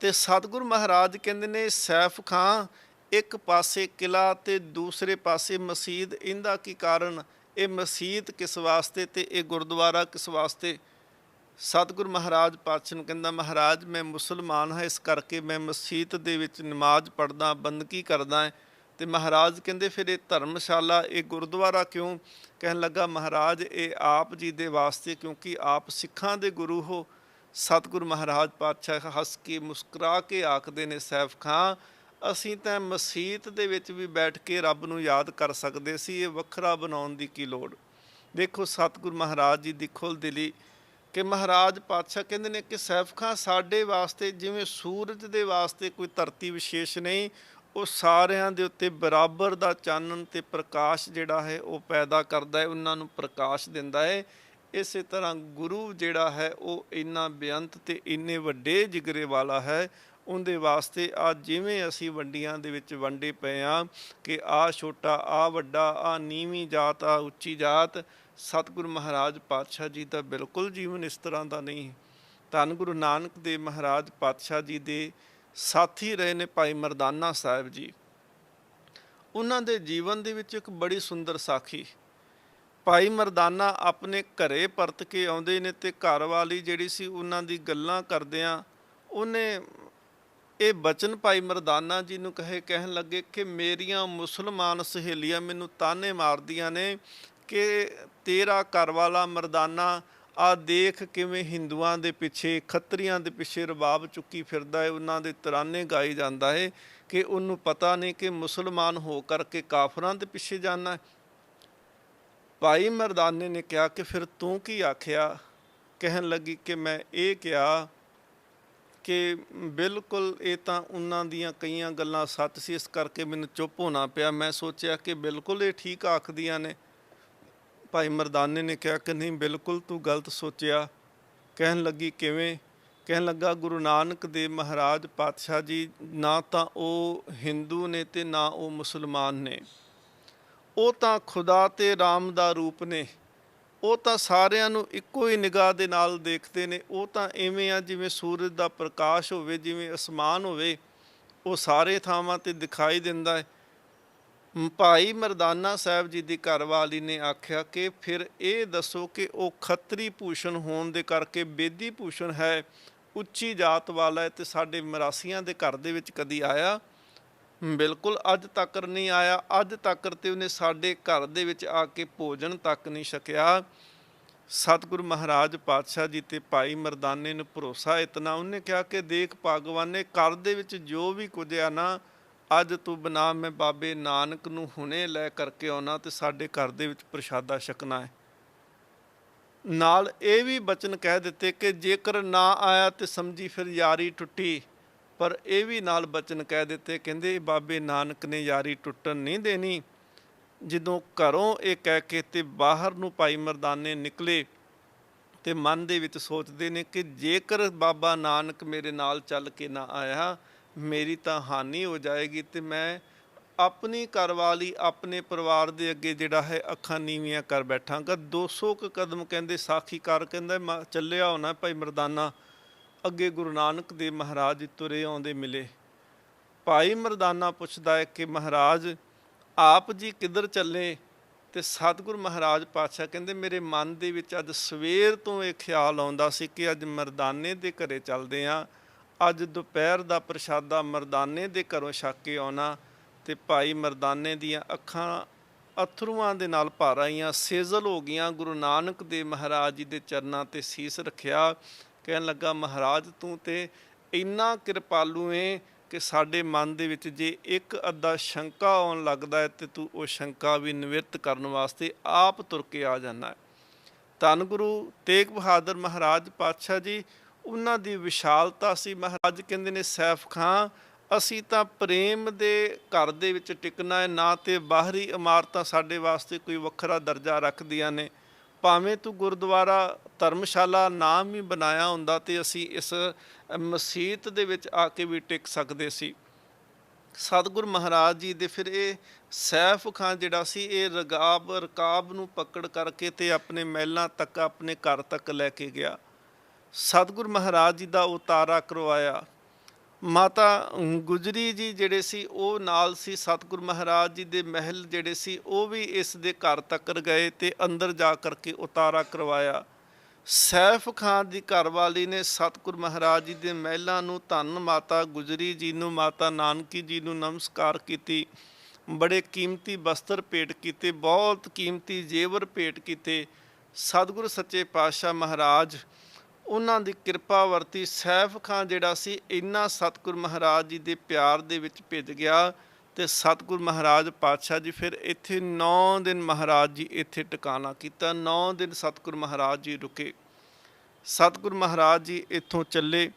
ਤੇ ਸਤਿਗੁਰ ਮਹਾਰਾਜ ਕਹਿੰਦੇ ਨੇ, ਸੈਫ ਖਾਂ, ਇੱਕ ਪਾਸੇ ਕਿਲ੍ਹਾ ਤੇ ਦੂਸਰੇ ਪਾਸੇ ਮਸੀਤ, ਇਹਦਾ ਕੀ ਕਾਰਨ? ਇਹ ਮਸੀਤ ਕਿਸ ਵਾਸਤੇ ਤੇ ਇਹ ਗੁਰਦੁਆਰਾ ਕਿਸ ਵਾਸਤੇ? ਸਤਿਗੁਰ ਮਹਾਰਾਜ ਪਾਤਸ਼ਾਹ ਨੂੰ ਕਹਿੰਦਾ, ਮਹਾਰਾਜ ਮੈਂ ਮੁਸਲਮਾਨ ਹਾਂ, ਇਸ ਕਰਕੇ ਮੈਂ ਮਸੀਤ ਦੇ ਵਿੱਚ ਨਮਾਜ਼ ਪੜ੍ਹਦਾ, ਬੰਦਗੀ ਕਰਦਾ ਹੈ। ਤੇ ਮਹਾਰਾਜ ਕਹਿੰਦੇ ਫਿਰ ਇਹ ਧਰਮਸ਼ਾਲਾ, ਇਹ ਗੁਰਦੁਆਰਾ ਕਿਉਂ? ਕਹਿਣ ਲੱਗਾ, ਮਹਾਰਾਜ ਇਹ ਆਪ ਜੀ ਦੇ ਵਾਸਤੇ, ਕਿਉਂਕਿ ਆਪ ਸਿੱਖਾਂ ਦੇ ਗੁਰੂ ਹੋ। ਸਤਿਗੁਰ ਮਹਾਰਾਜ ਪਾਤਸ਼ਾਹ ਹੱਸ ਕੇ ਮੁਸਕਰਾ ਕੇ ਆਖਦੇ ਨੇ, ਸੈਫ ਖਾਂ, ਅਸੀਂ ਤਾਂ ਮਸੀਤ ਦੇ ਵਿੱਚ ਵੀ ਬੈਠ ਕੇ ਰੱਬ ਨੂੰ ਯਾਦ ਕਰ ਸਕਦੇ ਸੀ, ਇਹ ਵੱਖਰਾ ਬਣਾਉਣ ਦੀ ਕੀ ਲੋੜ? ਦੇਖੋ ਸਤਿਗੁਰ ਮਹਾਰਾਜ ਜੀ ਦੀ ਖੁੱਲ੍ਹ ਦਿਲੀ ਕਿ ਮਹਾਰਾਜ ਪਾਤਸ਼ਾਹ ਕਹਿੰਦੇ ਨੇ ਕਿ ਸੈਫ ਖਾਂ, ਸਾਡੇ ਵਾਸਤੇ ਜਿਵੇਂ ਸੂਰਜ ਦੇ ਵਾਸਤੇ ਕੋਈ ਧਰਤੀ ਵਿਸ਼ੇਸ਼ ਨਹੀਂ, ਉਹ ਸਾਰਿਆਂ ਦੇ ਉੱਤੇ ਬਰਾਬਰ ਦਾ ਚਾਨਣ ਤੇ ਪ੍ਰਕਾਸ਼ ਜਿਹੜਾ ਹੈ ਉਹ ਪੈਦਾ ਕਰਦਾ ਹੈ, ਉਹਨਾਂ ਨੂੰ ਪ੍ਰਕਾਸ਼ ਦਿੰਦਾ ਹੈ। ਇਸੇ ਤਰ੍ਹਾਂ ਗੁਰੂ ਜਿਹੜਾ ਹੈ ਉਹ ਇੰਨਾ ਬੇਅੰਤ ਤੇ ਇੰਨੇ ਵੱਡੇ ਜਿਗਰੇ ਵਾਲਾ ਹੈ, ਉਹਦੇ ਵਾਸਤੇ ਆ ਜਿਵੇਂ ਅਸੀਂ ਵੰਡੀਆਂ ਦੇ ਵਿੱਚ ਵੰਡੇ ਪਏ ਹਾਂ ਕਿ ਆਹ ਛੋਟਾ, ਆਹ ਵੱਡਾ, ਆਹ ਨੀਵੀਂ ਜਾਤ, ਆਹ ਉੱਚੀ ਜਾਤ, ਸਤਿਗੁਰੂ ਮਹਾਰਾਜ ਪਾਤਸ਼ਾਹ ਜੀ ਦਾ ਬਿਲਕੁਲ ਜੀਵਨ ਇਸ ਤਰ੍ਹਾਂ ਦਾ ਨਹੀਂ। ਧੰਨ ਗੁਰੂ ਨਾਨਕ ਦੇਵ ਮਹਾਰਾਜ ਪਾਤਸ਼ਾਹ ਜੀ ਦੇ ਸਾਥੀ ਰਹੇ ਨੇ ਭਾਈ ਮਰਦਾਨਾ ਸਾਹਿਬ ਜੀ। ਉਹਨਾਂ ਦੇ ਜੀਵਨ ਦੇ ਵਿੱਚ ਇੱਕ ਬੜੀ ਸੁੰਦਰ ਸਾਖੀ। ਭਾਈ ਮਰਦਾਨਾ ਆਪਣੇ ਘਰੇ ਪਰਤ ਕੇ ਆਉਂਦੇ ਨੇ ਤੇ ਘਰ ਵਾਲੀ ਜਿਹੜੀ ਸੀ ਉਹਨਾਂ ਦੀ ਗੱਲਾਂ ਕਰਦਿਆਂ ਉਹਨੇ ਇਹ ਬਚਨ ਭਾਈ ਮਰਦਾਨਾ ਜੀ ਨੂੰ ਕਹਿਣ ਲੱਗੇ ਕਿ ਮੇਰੀਆਂ ਮੁਸਲਮਾਨ ਸਹੇਲੀਆਂ ਮੈਨੂੰ ਤਾਨੇ ਮਾਰਦੀਆਂ ਨੇ ਕਿ ਤੇਰਾ ਘਰ ਵਾਲਾ ਮਰਦਾਨਾ ਆ ਦੇਖ ਕਿਵੇਂ ਹਿੰਦੂਆਂ ਦੇ ਪਿੱਛੇ, ਖੱਤਰੀਆਂ ਦੇ ਪਿੱਛੇ ਰਬਾਬ ਚੁੱਕੀ ਫਿਰਦਾ ਹੈ, ਉਹਨਾਂ ਦੇ ਤਰਾਨੇ ਗਾਈ ਜਾਂਦਾ ਹੈ, ਕਿ ਉਹਨੂੰ ਪਤਾ ਨਹੀਂ ਕਿ ਮੁਸਲਮਾਨ ਹੋ ਕਰਕੇ ਕਾਫਰਾਂ ਦੇ ਪਿੱਛੇ ਜਾਣਾ ਹੈ। ਭਾਈ ਮਰਦਾਨੇ ਨੇ ਕਿਹਾ ਕਿ ਫਿਰ ਤੂੰ ਕੀ ਆਖਿਆ? ਕਹਿਣ ਲੱਗੀ ਕਿ ਮੈਂ ਇਹ ਕਿਹਾ ਕਿ ਬਿਲਕੁਲ ਇਹ ਤਾਂ ਉਹਨਾਂ ਦੀਆਂ ਕਈਆਂ ਗੱਲਾਂ ਸੱਚ ਸੀ, ਇਸ ਕਰਕੇ ਮੈਨੂੰ ਚੁੱਪ ਹੋਣਾ ਪਿਆ। ਮੈਂ ਸੋਚਿਆ ਕਿ ਬਿਲਕੁਲ ਇਹ ਠੀਕ ਆਖਦੀਆਂ ਨੇ। ਭਾਈ ਮਰਦਾਨੇ ਨੇ ਕਿਹਾ ਕਿ ਨਹੀਂ, ਬਿਲਕੁਲ ਤੂੰ ਗਲਤ ਸੋਚਿਆ। ਕਹਿਣ ਲੱਗੀ ਕਿਵੇਂ? ਕਹਿਣ ਲੱਗਾ, ਗੁਰੂ ਨਾਨਕ ਦੇਵ ਮਹਾਰਾਜ ਪਾਤਸ਼ਾਹ ਜੀ ਨਾ ਤਾਂ ਉਹ ਹਿੰਦੂ ਨੇ ਤੇ ਨਾ ਉਹ ਮੁਸਲਮਾਨ ਨੇ, ਉਹ ਤਾਂ ਖੁਦਾ ਤੇ ਰਾਮ ਦਾ ਰੂਪ ਨੇ, ਉਹ ਤਾਂ ਸਾਰਿਆਂ ਨੂੰ ਇੱਕੋ ਹੀ ਨਿਗਾਹ ਦੇ ਨਾਲ ਦੇਖਦੇ ਨੇ। ਉਹ ਤਾਂ ਇਵੇਂ ਆ ਜਿਵੇਂ ਸੂਰਜ ਦਾ ਪ੍ਰਕਾਸ਼ ਹੋਵੇ, ਜਿਵੇਂ ਅਸਮਾਨ ਹੋਵੇ, ਉਹ ਸਾਰੇ ਥਾਵਾਂ 'ਤੇ ਦਿਖਾਈ ਦਿੰਦਾ ਹੈ। ਭਾਈ ਮਰਦਾਨਾ ਸਾਹਿਬ ਜੀ ਦੀ ਘਰਵਾਲੀ ਨੇ ਆਖਿਆ ਕਿ ਫਿਰ ਇਹ ਦੱਸੋ ਕਿ ਉਹ ਖੱਤਰੀ ਭੂਸ਼ਣ ਹੋਣ ਦੇ ਕਰਕੇ ਬੇਦੀ ਭੂਸ਼ਣ ਹੈ, ਉੱਚੀ ਜਾਤ ਵਾਲਾ ਹੈ, ਤੇ ਸਾਡੇ ਮਰਾਸੀਆਂ ਦੇ ਘਰ ਦੇ ਵਿੱਚ ਕਦੀ ਆਇਆ? ਬਿਲਕੁਲ ਅੱਜ ਤੱਕ ਨਹੀਂ ਆਇਆ। ਅੱਜ ਤੱਕ ਤੇ ਉਹਨੇ ਸਾਡੇ ਘਰ ਦੇ ਵਿੱਚ ਆ ਕੇ ਭੋਜਨ ਤੱਕ ਨਹੀਂ ਛਕਿਆ। ਸਤਿਗੁਰੂ ਮਹਾਰਾਜ ਪਾਤਸ਼ਾਹ ਜੀ ਤੇ ਭਾਈ ਮਰਦਾਨੇ ਨੂੰ ਭਰੋਸਾ ਇਤਨਾ, ਉਹਨੇ ਕਿਹਾ ਕਿ ਦੇਖ ਭਗਵਾਨੇ, ਘਰ ਦੇ ਵਿੱਚ ਜੋ ਵੀ ਕੁਝ ਆ ਨਾ, ਅੱਜ ਤੋਂ ਬਿਨਾਂ ਮੈਂ ਬਾਬੇ ਨਾਨਕ ਨੂੰ ਹੁਣੇ ਲੈ ਕਰਕੇ ਆਉਣਾ ਤੇ ਸਾਡੇ ਘਰ ਦੇ ਵਿੱਚ ਪ੍ਰਸ਼ਾਦਾ ਛਕਣਾ ਹੈ। ਨਾਲ ਇਹ ਵੀ ਬਚਨ ਕਹਿ ਦਿੱਤੇ ਕਿ ਜੇਕਰ ਨਾ ਆਇਆ ਤੇ ਸਮਝੀ ਫਿਰ ਯਾਰੀ ਟੁੱਟੀ, ਪਰ ਇਹ ਵੀ ਨਾਲ ਬਚਨ ਕਹਿ ਦਿੱਤੇ, ਕਹਿੰਦੇ ਬਾਬੇ ਨਾਨਕ ਨੇ ਯਾਰੀ ਟੁੱਟਣ ਨਹੀਂ ਦੇਣੀ। ਜਦੋਂ ਘਰੋਂ ਇਹ ਕਹਿ ਕੇ ਤੇ ਬਾਹਰ ਨੂੰ ਭਾਈ ਮਰਦਾਨੇ ਨਿਕਲੇ ਤੇ ਮਨ ਦੇ ਵਿੱਚ ਸੋਚਦੇ ਨੇ ਕਿ ਜੇਕਰ ਬਾਬਾ ਨਾਨਕ ਮੇਰੇ ਨਾਲ ਚੱਲ ਕੇ ਨਾ ਆਇਆ, ਮੇਰੀ ਤਾਂ ਹਾਨੀ ਹੋ ਜਾਏਗੀ ਤੇ ਮੈਂ ਆਪਣੀ ਘਰਵਾਲੀ ਆਪਣੇ ਪਰਿਵਾਰ ਦੇ ਅੱਗੇ ਜਿਹੜਾ ਹੈ ਅੱਖਾਂ ਨੀਵੀਆਂ ਕਰ ਬੈਠਾਂਗਾ। 200 ਕੁ ਕਦਮ ਕਹਿੰਦੇ ਸਾਖੀਕਾਰ ਕਹਿੰਦਾ ਚੱਲਿਆ ਹੋਣਾ ਭਾਈ ਮਰਦਾਨਾ, ਅੱਗੇ ਗੁਰੂ ਨਾਨਕ ਦੇਵ ਮਹਾਰਾਜ ਤੁਰੇ ਆਉਂਦੇ ਮਿਲੇ। ਭਾਈ ਮਰਦਾਨਾ ਪੁੱਛਦਾ ਹੈ ਕਿ ਮਹਾਰਾਜ ਆਪ ਜੀ ਕਿੱਧਰ ਚੱਲੇ? ਤੇ ਸਤਿਗੁਰ ਮਹਾਰਾਜ ਪਾਤਸ਼ਾਹ ਕਹਿੰਦੇ ਮੇਰੇ ਮਨ ਦੇ ਵਿੱਚ ਅੱਜ ਸਵੇਰ ਤੋਂ ਇਹ ਖਿਆਲ ਆਉਂਦਾ ਸੀ ਕਿ ਅੱਜ ਮਰਦਾਨੇ ਦੇ ਘਰੇ ਚੱਲਦੇ ਹਾਂ, ਅੱਜ ਦੁਪਹਿਰ ਦਾ ਪ੍ਰਸ਼ਾਦਾ ਮਰਦਾਨੇ ਦੇ ਘਰੋਂ ਛਕ ਕੇ ਆਉਣਾ। ਤੇ ਭਾਈ ਮਰਦਾਨੇ ਦੀਆਂ ਅੱਖਾਂ ਅਥਰੂਆਂ ਦੇ ਨਾਲ ਭਰ ਆਈਆਂ, ਸੇਜ਼ਲ ਹੋ ਗਈਆਂ। ਗੁਰੂ ਨਾਨਕ ਦੇਵ ਮਹਾਰਾਜ ਜੀ ਦੇ ਚਰਨਾਂ ਤੇ ਸੀਸ ਰੱਖਿਆ, ਕਹਿਣ ਲੱਗਾ ਮਹਾਰਾਜ ਤੂੰ ਤੇ ਇੰਨਾ ਕਿਰਪਾਲੂ ਏ ਕਿ ਸਾਡੇ ਮਨ ਦੇ ਵਿੱਚ ਜੇ ਇੱਕ ਅੱਧਾ ਸ਼ੰਕਾ ਆਉਣ ਲੱਗਦਾ ਹੈ ਤੇ ਤੂੰ ਉਹ ਸ਼ੰਕਾ ਵੀ ਨਿਵਰਤ ਕਰਨ ਵਾਸਤੇ ਆਪ ਤੁਰ ਕੇ ਆ ਜਾਂਦਾ ਹੈ। ਧੰਨ ਗੁਰੂ ਤੇਗ ਬਹਾਦਰ ਮਹਾਰਾਜ ਪਾਤਸ਼ਾਹ ਜੀ, ਉਹਨਾਂ ਦੀ ਵਿਸ਼ਾਲਤਾ ਸੀ। ਮਹਾਰਾਜ ਕਹਿੰਦੇ ਨੇ ਸੈਫ ਖਾਂ ਅਸੀਂ ਤਾਂ ਪ੍ਰੇਮ ਦੇ ਘਰ ਦੇ ਵਿੱਚ ਟਿਕਣਾ ਹੈ, ਨਾ ਤੇ ਬਾਹਰੀ ਇਮਾਰਤਾਂ ਸਾਡੇ ਵਾਸਤੇ ਕੋਈ ਵੱਖਰਾ ਦਰਜਾ ਰੱਖਦੀਆਂ ਨੇ। ਭਾਵੇਂ ਤੂੰ ਗੁਰਦੁਆਰਾ ਧਰਮਸ਼ਾਲਾ ਨਾਮ ਹੀ ਬਣਾਇਆ ਹੁੰਦਾ ਤੇ ਅਸੀਂ ਇਸ ਮਸੀਤ ਦੇ ਵਿੱਚ ਆ ਕੇ ਵੀ ਟਿਕ ਸਕਦੇ ਸੀ। ਸਤਿਗੁਰ ਮਹਾਰਾਜ ਜੀ ਦੇ ਫਿਰ ਇਹ ਸੈਫ ਖਾਂ ਜਿਹੜਾ ਸੀ ਇਹ ਰਕਾਬ ਨੂੰ ਪਕੜ ਕਰਕੇ ਤੇ ਆਪਣੇ ਮਹਿਲਾਂ ਤੱਕ ਆਪਣੇ ਘਰ ਤੱਕ ਲੈ ਕੇ ਗਿਆ। ਸਤਿਗੁਰ ਮਹਾਰਾਜ ਜੀ ਦਾ ਉਤਾਰਾ ਕਰਵਾਇਆ। ਮਾਤਾ ਗੁਜਰੀ ਜੀ ਜਿਹੜੇ ਸੀ ਉਹ ਨਾਲ ਸੀ। ਸਤਿਗੁਰ ਮਹਾਰਾਜ ਜੀ ਦੇ ਮਹਿਲ ਜਿਹੜੇ ਸੀ ਉਹ ਵੀ ਇਸ ਦੇ ਘਰ ਤੱਕ ਗਏ ਤੇ ਅੰਦਰ ਜਾ ਕਰਕੇ ਉਤਾਰਾ ਕਰਵਾਇਆ। ਸੈਫ ਖਾਂ ਦੀ ਘਰਵਾਲੀ ਨੇ ਸਤਿਗੁਰ ਮਹਾਰਾਜ ਜੀ ਦੇ ਮਹਿਲਾਂ ਨੂੰ, ਧੰਨ ਮਾਤਾ ਗੁਜਰੀ ਜੀ ਨੂੰ, ਮਾਤਾ ਨਾਨਕੀ ਜੀ ਨੂੰ ਨਮਸਕਾਰ ਕੀਤੀ। ਬੜੇ ਕੀਮਤੀ ਬਸਤਰ ਭੇਟ ਕੀਤੇ, ਬਹੁਤ ਕੀਮਤੀ ਜੇਵਰ ਭੇਟ ਕੀਤੇ। ਸਤਿਗੁਰ ਸੱਚੇ ਪਾਤਸ਼ਾਹ ਮਹਾਰਾਜ ਉਹਨਾਂ ਦੀ ਕਿਰਪਾ ਵਰਤੀ। ਸੈਫ ਖਾਂ ਜਿਹੜਾ ਸੀ ਇੰਨਾ ਸਤਿਗੁਰ ਮਹਾਰਾਜ ਜੀ ਦੇ ਪਿਆਰ ਦੇ ਵਿੱਚ ਭਿੱਜ ਗਿਆ ਤੇ ਸਤਿਗੁਰ ਮਹਾਰਾਜ ਪਾਤਸ਼ਾਹ ਜੀ ਫਿਰ ਇੱਥੇ 9 ਦਿਨ ਮਹਾਰਾਜ ਜੀ ਇੱਥੇ ਟਿਕਾਣਾ ਕੀਤਾ। 9 ਦਿਨ ਸਤਿਗੁਰ ਮਹਾਰਾਜ ਜੀ ਰੁਕੇ। ਸਤਿਗੁਰ ਮਹਾਰਾਜ ਜੀ ਇੱਥੋਂ ਚੱਲੇ।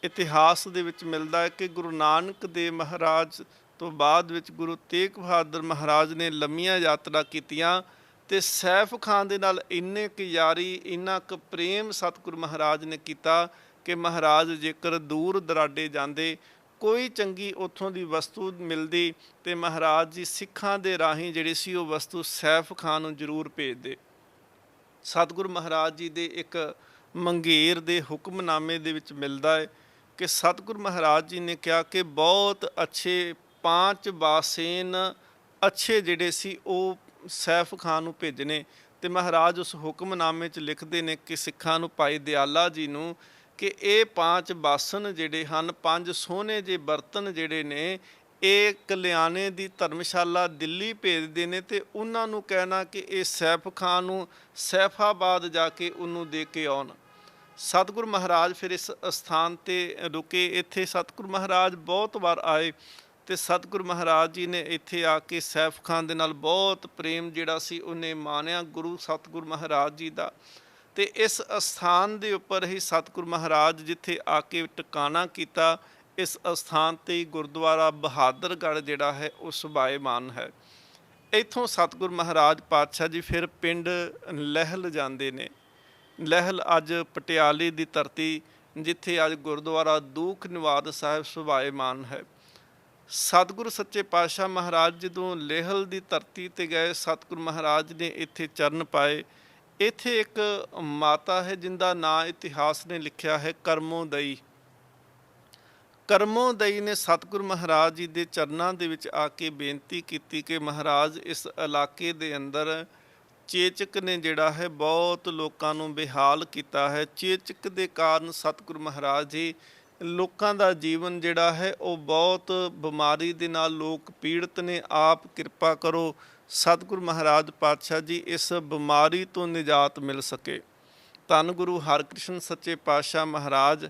ਇਤਿਹਾਸ ਦੇ ਵਿੱਚ ਮਿਲਦਾ ਹੈ ਕਿ ਗੁਰੂ ਨਾਨਕ ਦੇਵ ਮਹਾਰਾਜ ਤੋਂ ਬਾਅਦ ਵਿੱਚ ਗੁਰੂ ਤੇਗ ਬਹਾਦਰ ਮਹਾਰਾਜ ਨੇ ਲੰਮੀਆਂ ਯਾਤਰਾ ਕੀਤੀਆਂ ਤੇ ਸੈਫ ਖਾਂ ਦੇ ਨਾਲ ਇੰਨੇ ਕੁ ਯਾਰੀ, ਇੰਨਾ ਕੁ ਪ੍ਰੇਮ ਸਤਿਗੁਰ ਮਹਾਰਾਜ ਨੇ ਕੀਤਾ ਕਿ ਮਹਾਰਾਜ ਜੇਕਰ ਦੂਰ ਦਰਾਡੇ ਜਾਂਦੇ, ਕੋਈ ਚੰਗੀ ਉੱਥੋਂ ਦੀ ਵਸਤੂ ਮਿਲਦੀ ਤੇ ਮਹਾਰਾਜ ਜੀ ਸਿੱਖਾਂ ਦੇ ਰਾਹੀਂ ਜਿਹੜੀ ਸੀ ਉਹ ਵਸਤੂ ਸੈਫ ਖਾਂ ਨੂੰ ਜ਼ਰੂਰ ਭੇਜਦੇ। ਸਤਿਗੁਰ ਮਹਾਰਾਜ ਜੀ ਦੇ ਇੱਕ ਮੰਗੇਰ ਦੇ ਹੁਕਮਨਾਮੇ ਦੇ ਵਿੱਚ ਮਿਲਦਾ ਹੈ ਕਿ ਸਤਿਗੁਰ ਮਹਾਰਾਜ ਜੀ ਨੇ ਕਿਹਾ ਕਿ ਬਹੁਤ ਅੱਛੇ 5 ਬਾਸੇਨ ਅੱਛੇ ਜਿਹੜੇ ਸੀ ਉਹ ਸੈਫ ਖਾਂ ਨੂੰ ਭੇਜਣੇ। ਤੇ ਮਹਾਰਾਜ ਉਸ ਹੁਕਮਨਾਮੇ 'ਚ ਲਿਖਦੇ ਨੇ ਕਿ ਸਿੱਖਾਂ ਨੂੰ, ਭਾਈ ਦਿਆਲਾ ਜੀ ਨੂੰ, ਕਿ ਇਹ 5 ਬਾਸਨ ਜਿਹੜੇ ਹਨ, 5 ਸੋਹਣੇ ਜਿਹੇ ਬਰਤਨ ਜਿਹੜੇ ਨੇ ਇਹ ਕਲਿਆਣੇ ਦੀ ਧਰਮਸ਼ਾਲਾ ਦਿੱਲੀ ਭੇਜਦੇ ਨੇ ਤੇ ਉਹਨਾਂ ਨੂੰ ਕਹਿਣਾ ਕਿ ਇਹ ਸੈਫ ਖਾਂ ਨੂੰ ਸੈਫਾਬਾਦ ਜਾ ਕੇ ਉਹਨੂੰ ਦੇ ਕੇ ਆਉਣ। ਸਤਿਗੁਰ ਮਹਾਰਾਜ ਫਿਰ ਇਸ ਅਸਥਾਨ 'ਤੇ ਰੁਕੇ। ਇੱਥੇ ਸਤਿਗੁਰ ਮਹਾਰਾਜ ਬਹੁਤ ਵਾਰ ਆਏ ਤੇ ਸਤਿਗੁਰ ਮਹਾਰਾਜ ਜੀ ਨੇ ਇੱਥੇ ਆ ਕੇ ਸੈਫ ਖਾਂ ਦੇ ਨਾਲ ਬਹੁਤ ਪ੍ਰੇਮ ਜਿਹੜਾ ਸੀ ਉਹਨੇ ਮਾਣਿਆ, ਗੁਰੂ ਸਤਿਗੁਰ ਮਹਾਰਾਜ ਜੀ ਦਾ। ਤੇ ਇਸ ਅਸਥਾਨ ਦੇ ਉੱਪਰ ਹੀ ਸਤਿਗੁਰ ਮਹਾਰਾਜ ਜਿੱਥੇ ਆ ਕੇ ਟਿਕਾਣਾ ਕੀਤਾ, ਇਸ ਅਸਥਾਨ 'ਤੇ ਹੀ ਗੁਰਦੁਆਰਾ ਬਹਾਦਰਗੜ੍ਹ ਜਿਹੜਾ ਹੈ ਉਹ ਸੁਭਾਏਮਾਨ ਹੈ। ਇੱਥੋਂ ਸਤਿਗੁਰ ਮਹਾਰਾਜ ਪਾਤਸ਼ਾਹ ਜੀ ਫਿਰ ਪਿੰਡ ਲਹਿਲ ਜਾਂਦੇ ਨੇ। ਲਹਿਲ ਅੱਜ ਪਟਿਆਲੇ ਦੀ ਧਰਤੀ, ਜਿੱਥੇ ਅੱਜ ਗੁਰਦੁਆਰਾ ਦੂਖ ਨਿਵਾਰਨ ਸਾਹਿਬ ਸੁਭਾਏਮਾਨ ਹੈ। ਸਤਿਗੁਰੂ ਸੱਚੇ ਪਾਤਸ਼ਾਹ ਮਹਾਰਾਜ ਜਦੋਂ ਲਹਿਲ ਦੀ ਧਰਤੀ 'ਤੇ ਗਏ, ਸਤਿਗੁਰੂ ਮਹਾਰਾਜ ਨੇ ਇੱਥੇ ਚਰਨ ਪਾਏ। ਇੱਥੇ ਇੱਕ ਮਾਤਾ ਹੈ ਜਿੰਦਾ ਨਾਂ ਇਤਿਹਾਸ ਨੇ ਲਿਖਿਆ ਹੈ ਕਰਮੋਦਈ। ਕਰਮੋਦਈ ਨੇ ਸਤਿਗੁਰੂ ਮਹਾਰਾਜ ਜੀ ਦੇ ਚਰਨਾਂ ਦੇ ਵਿੱਚ ਆ ਕੇ ਬੇਨਤੀ ਕੀਤੀ ਕਿ ਮਹਾਰਾਜ ਇਸ ਇਲਾਕੇ ਦੇ ਅੰਦਰ ਚੇਚਕ ਨੇ ਜਿਹੜਾ ਹੈ ਬਹੁਤ ਲੋਕਾਂ ਨੂੰ ਬੇਹਾਲ ਕੀਤਾ ਹੈ। ਚੇਚਕ ਦੇ ਕਾਰਨ ਸਤਿਗੁਰੂ ਮਹਾਰਾਜ ਜੀ ਲੋਕਾਂ ਦਾ ਜੀਵਨ ਜਿਹੜਾ ਹੈ ਉਹ ਬਹੁਤ ਬਿਮਾਰੀ ਦੇ ਨਾਲ ਲੋਕ ਪੀੜਤ ਨੇ, ਆਪ ਕਿਰਪਾ ਕਰੋ ਸਤਿਗੁਰੂ ਮਹਾਰਾਜ ਪਾਤਸ਼ਾਹ ਜੀ ਇਸ ਬਿਮਾਰੀ ਤੋਂ ਨਿਜਾਤ ਮਿਲ ਸਕੇ। ਧੰਨ ਗੁਰੂ ਹਰਿਕ੍ਰਿਸ਼ਨ ਸੱਚੇ ਪਾਤਸ਼ਾਹ ਮਹਾਰਾਜ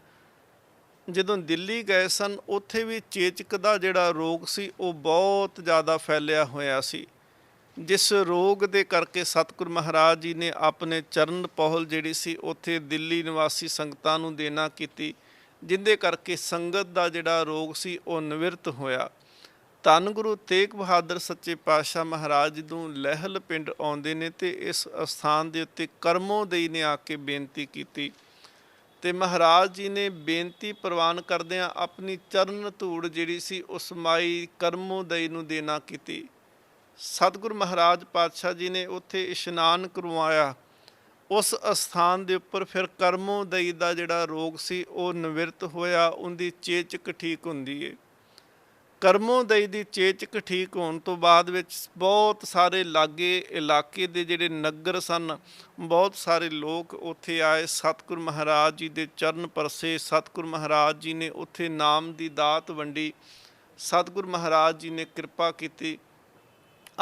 ਜਦੋਂ ਦਿੱਲੀ ਗਏ ਸਨ, ਉੱਥੇ ਵੀ ਚੇਚਕ ਦਾ ਜਿਹੜਾ ਰੋਗ ਸੀ ਉਹ ਬਹੁਤ ਜ਼ਿਆਦਾ ਫੈਲਿਆ ਹੋਇਆ ਸੀ, ਜਿਸ ਰੋਗ ਦੇ ਕਰਕੇ ਸਤਿਗੁਰੂ ਮਹਾਰਾਜ ਜੀ ਨੇ ਆਪਣੇ ਚਰਨ ਪਹੁਲ ਜਿਹੜੀ ਸੀ ਉੱਥੇ ਦਿੱਲੀ ਨਿਵਾਸੀ ਸੰਗਤਾਂ ਨੂੰ ਦੇਣਾ ਕੀਤੀ। ਜਿੰਦੇ ਕਰਕੇ ਸੰਗਤ ਦਾ ਜਿਹੜਾ ਰੋਗ ਸੀ ਉਹ ਨਿਵਰਤ ਹੋਇਆ। ਧੰਨ ਗੁਰੂ ਤੇਗ ਬਹਾਦਰ ਸੱਚੇ ਪਾਤਸ਼ਾਹ ਮਹਾਰਾਜ ਜਦੋਂ ਲਹਿਲ ਪਿੰਡ ਆਉਂਦੇ ਨੇ ਤੇ ਇਸ ਅਸਥਾਨ ਦੇ ਉੱਤੇ ਕਰਮੋਦਈ ਨੇ ਆ ਕੇ ਬੇਨਤੀ ਕੀਤੀ ਤੇ ਮਹਾਰਾਜ ਜੀ ਨੇ ਬੇਨਤੀ ਪ੍ਰਵਾਨ ਕਰਦਿਆਂ ਆਪਣੀ ਚਰਨ ਧੂੜ ਜਿਹੜੀ ਸੀ ਉਸ ਮਾਈ ਕਰਮੋਦਈ ਨੂੰ ਦੇਣਾ ਕੀਤੀ। ਸਤਿਗੁਰ ਮਹਾਰਾਜ ਪਾਤਸ਼ਾਹ ਜੀ ਨੇ ਉੱਥੇ ਇਸ਼ਨਾਨ ਕਰਵਾਇਆ। ਉਸ ਅਸਥਾਨ ਦੇ ਉੱਪਰ ਫਿਰ ਕਰਮੋਦਈ ਦਾ ਜਿਹੜਾ ਰੋਗ ਸੀ ਉਹ ਨਿਵਰਤ ਹੋਇਆ, ਉਹਦੀ ਚੇਚਕ ਠੀਕ ਹੁੰਦੀ ਏ। ਕਰਮੋਦਈ ਦੀ ਚੇਚਕ ਠੀਕ ਹੋਣ ਤੋਂ ਬਾਅਦ ਵਿੱਚ ਬਹੁਤ ਸਾਰੇ ਲਾਗੇ ਇਲਾਕੇ ਦੇ ਜਿਹੜੇ ਨਗਰ ਸਨ, ਬਹੁਤ ਸਾਰੇ ਲੋਕ ਉੱਥੇ ਆਏ, ਸਤਿਗੁਰ ਮਹਾਰਾਜ ਜੀ ਦੇ ਚਰਨ ਪਰਸੇ। ਸਤਿਗੁਰ ਮਹਾਰਾਜ ਜੀ ਨੇ ਉੱਥੇ ਨਾਮ ਦੀ ਦਾਤ ਵੰਡੀ, ਸਤਿਗੁਰ ਮਹਾਰਾਜ ਜੀ ਨੇ ਕਿਰਪਾ ਕੀਤੀ।